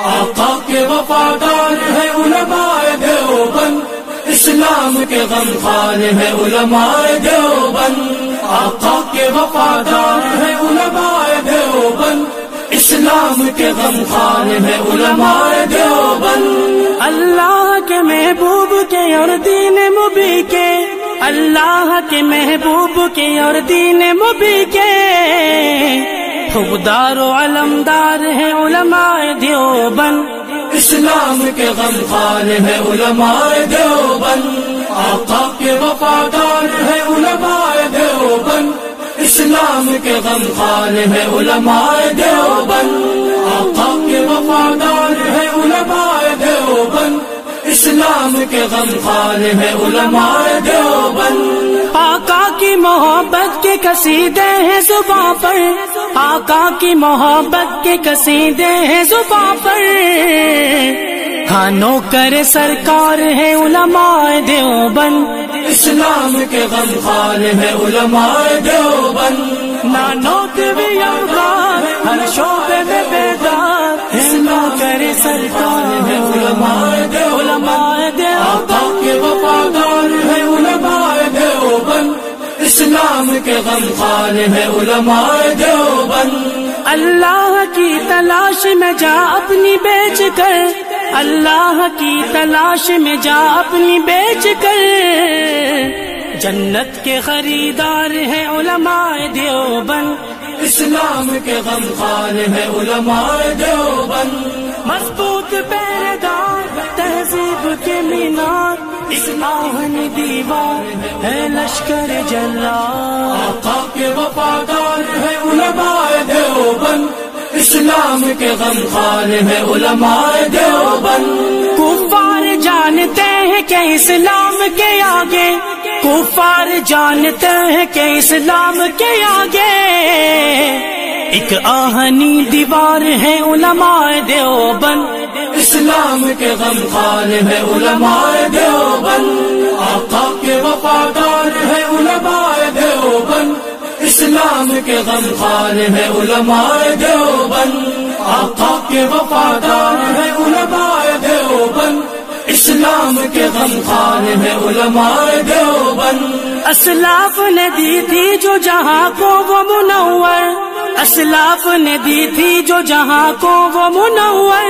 آقا کے وفادار ہے علماء دیوبند، اسلام کے غمخوار ہے علماء دیوبند۔ آقا کے وفادار ہے علماء دیوبند، اسلام کے غمخوار ہے علماء دیوبند۔ اللہ کے محبوب کے اور دین مبی کے، اللہ کے محبوب کے اور دین مبی کے خوددار و علمدار ہے علماء دیوبند، اسلام کے غمخوار ہے علماء دیوبند۔ آقا کے وفادار ہے علماء دیوبند، اسلام کے غمخوار ہے علماء دیوبند۔ آقا کے وفادار ہے علماء دیوبند، اسلام کے غمخوار ہے علماء دیوبند۔ آقا کی محبت کے قصیدے ہیں زباں پر، آقا کی محبت کے قصیدے ہیں زباں پر، ہاں نوکر سرکار ہے علماء دیوبند، اسلام کے غمخوار ہے علماء دیوبند۔ نانوت بھی یلغار ہر شعبے میں بیدار ہے نوکر سرکار ہے علماء دیوبند۔ آقا کے وفادار ہے علماء دیوبند، اسلام کے غمخوار ہے علماء دیوبند۔ اللہ کی تلاش میں جا اپنی بیچ کر، اللہ کی تلاش میں جا اپنی بیچ کر، جنت کے خریدار ہیں علماء دیوبند، اسلام کے غمخوار ہے علماء دیوبند۔ مضبوط پہرےدار تہذیب کے مینار، آہنی دیوار ہے لشکر جلال۔ آقا کے وفادار ہے علماء دیوبند، اسلام کے غمخوار ہے علماء دیوبند۔ کفار جانتے ہیں کہ اسلام کے آگے، کفار جانتے ہیں کہ اسلام کے آگے ایک آہنی دیوار ہے علماء دیوبند، اسلام کے غمخوار ہے علماء دیوبند۔ آقا کے وفادار ہے علماء دیوبند، اسلام کے غمخوار ہے علماء دیوبند۔ آقا کے وفادار ہے علماء دیوبند، اسلام کے غمخوار ہے علماء دیوبند۔ اسلاف نے دی تھی جو جہاں کو وہ منور، اسلاف نے دی تھی جو جہاں کو وہ منور،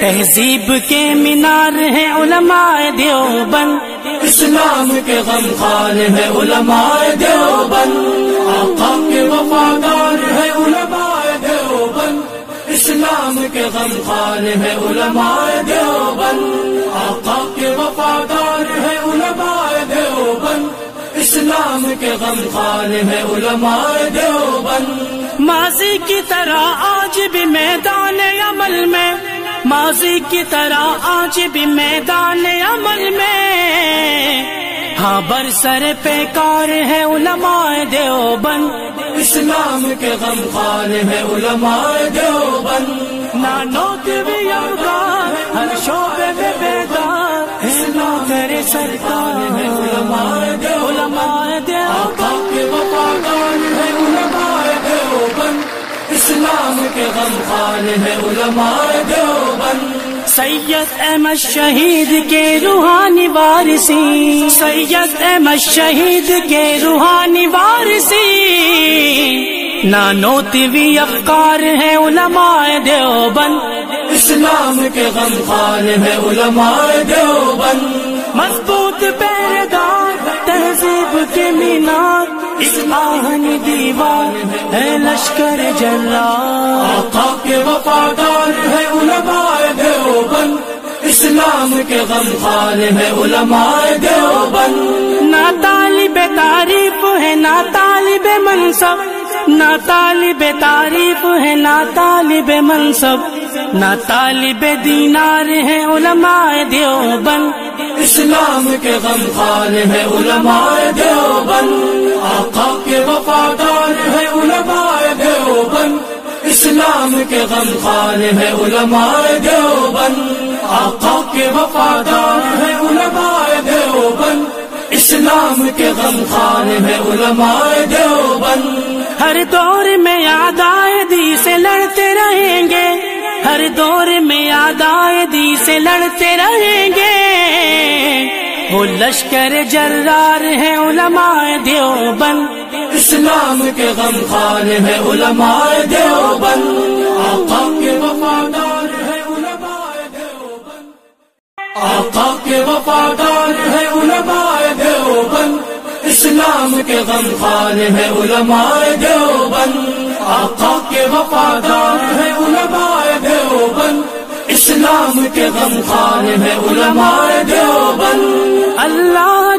تہذیب کے مینار ہیں علماء دیوبند، اسلام کے غمخوار ہے علماء دیوبند۔ آقا کے وفادار ہے علماء دیوبند، اسلام کے غمخوار ہے علماء دیوبند۔ آقا کے وفادار ہے علماء دیوبند، اسلام کے غمخوار ہے علماء دیوبند۔ ماضی کی طرح آج بھی میدان عمل میں، ماضی کی طرح آج بھی میدان عمل میں، ہاں برسر پیکار ہے علماء دیوبند، اسلام کے غمخوار ہے علماء دیوبند۔ نانوت بھی یلغار ہر شعبے میں بیدار ہے نوکر سرکار ہے علماء دیوبند۔ آقا کے وفادار ہے علماء دیوبند، اسلام کے غمخوار ہے علماء دیوبند۔ سید احمد شہید کے روحانی وارثی، سید احمد شہید کے روحانی وارثی، نانوتوی افکار ہے علماء دیوبند، اسلام کے غمخوار ہے علماء دیوبند۔ مضبوط پہرےدار تہذیب کے مینار، آہنی دیوار ہے لشکر جلال۔ آقا کے وفادار ہے علماء دیوبند، اسلام کے غمخوار ہے علماء دیوبند۔ نہ طالب تعریف ہے نہ طالب منصب، نہ طالب تعریف ہے نہ طالب منصب، نہ طالب دینار ہے علماء دیوبند، اسلام کے غمخوار ہے علماء دیوبند۔ آقا کے وفادار ہے علماء دیوبند، اسلام کے غمخوار ہے علماء دیوبند۔ آقا کے وفادار ہے علماء دیوبند، اسلام کے غمخوار ہے علماء دیوبند۔ ہر دور میں اعدائے دین سے لڑتے رہیں گے، ہر مہدی سے لڑتے رہیں گے، وہ لشکر جرار ہے علماء دیوبند، اسلام کے غمخوار ہے علماء دیوبند، آقا کے وفادار ہے علماء دیوبند، آقا کے وفادار ہے علماء دیوبند، اسلام کے غمخوار ہے علماء دیوبند، آقا کے وفادار ہے علماء دیوبند، اسلام کے غمخوار ہے علماء دیوبند۔ اللہ